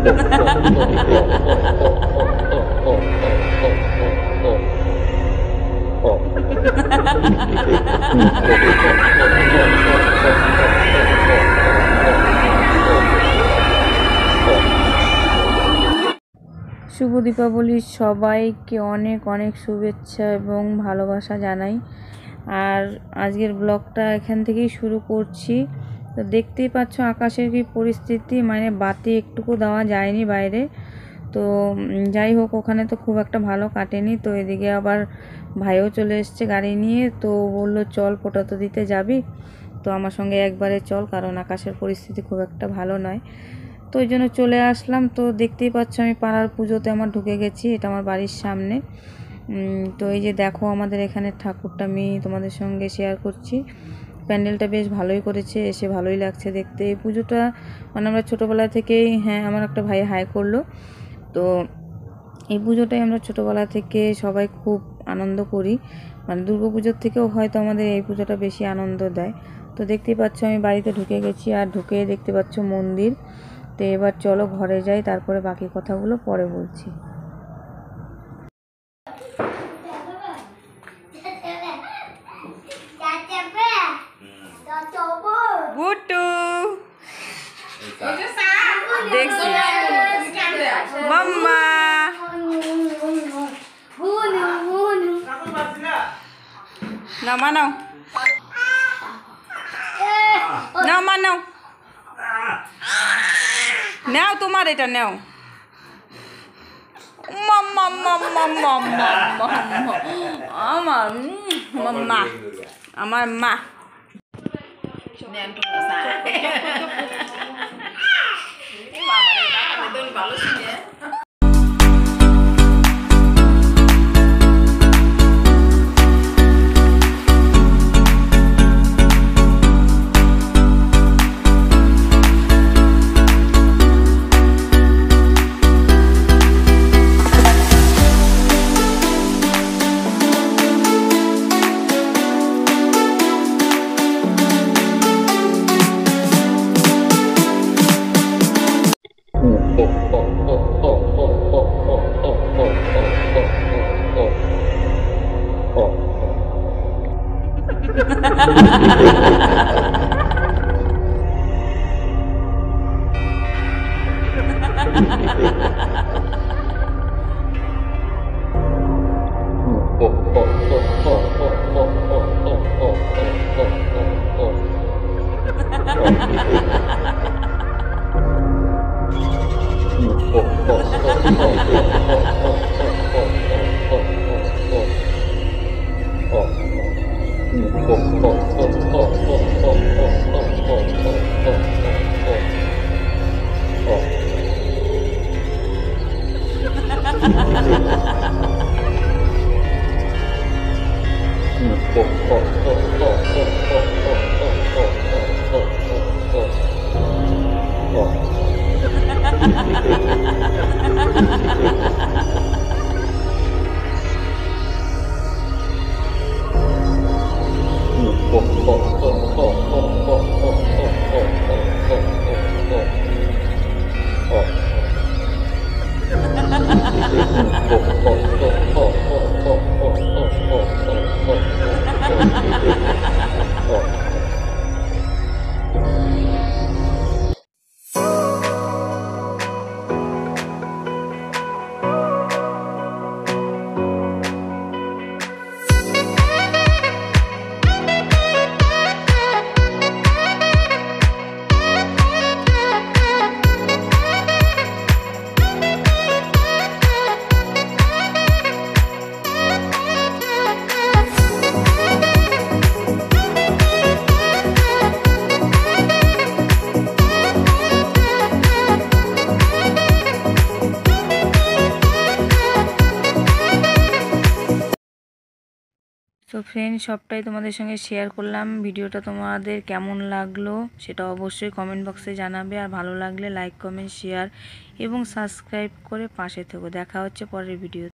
শুভ দীপাবলির সবাইকে অনেক অনেক শুভেচ্ছা এবং ভালোবাসা জানাই। আর আজকের ব্লগটা এখান থেকেই শুরু করছি। তো দেখতেই পাচ্ছ আকাশের কি পরিস্থিতি, মানে বাতি একটুকু দেওয়া যায়নি বাইরে। তো যাই হোক, ওখানে তো খুব একটা ভালো কাটেনি। তো এদিকে আবার ভাইও চলে এসছে গাড়ি নিয়ে। তো বললো চল পোটাতো দিতে যাবি, তো আমার সঙ্গে একবারে চল, কারণ আকাশের পরিস্থিতি খুব একটা ভালো নয়। তো ওই জন্য চলে আসলাম। তো দেখতেই পাচ্ছ আমি পাড়ার পুজোতে আমার ঢুকে গেছি, এটা আমার বাড়ির সামনে। তো এই যে দেখো আমাদের এখানে ঠাকুরটা আমি তোমাদের সঙ্গে শেয়ার করছি। প্যান্ডেলটা বেশ ভালোই করেছে, এসে ভালোই লাগছে দেখতে। এই পুজোটা মানে আমরা ছোটোবেলা থেকেই, হ্যাঁ আমার একটা ভাই হাই করলো, তো এই পুজোটাই আমরা ছোটোবেলা থেকে সবাই খুব আনন্দ করি। মানে দুর্গা পুজোর থেকেও হয়তো আমাদের এই পুজোটা বেশি আনন্দ দেয়। তো দেখতেই পাচ্ছ আমি বাড়িতে ঢুকে গেছি, আর ঢুকে দেখতে পাচ্ছ মন্দির। তো এবার চলো ঘরে যাই, তারপরে বাকি কথাগুলো পরে বলছি। গুট্টু দেখছি মাম্মা নাও মা, নাও নাও মা, নাও নাও, তোমার এটা নাও। মাম্মা মাম্মা মাম্মা আমার মাম্মা, আমার মা। তো ফ্রেন্ড, সবটাই তোমাদের সঙ্গে শেয়ার করলাম। ভিডিওটা তোমাদের কেমন লাগলো সেটা অবশ্যই কমেন্ট বক্সে জানাবে। আর ভালো লাগলে লাইক, কমেন্ট, শেয়ার এবং সাবস্ক্রাইব করে পাশে থেকো। দেখা হচ্ছে পরের ভিডিও।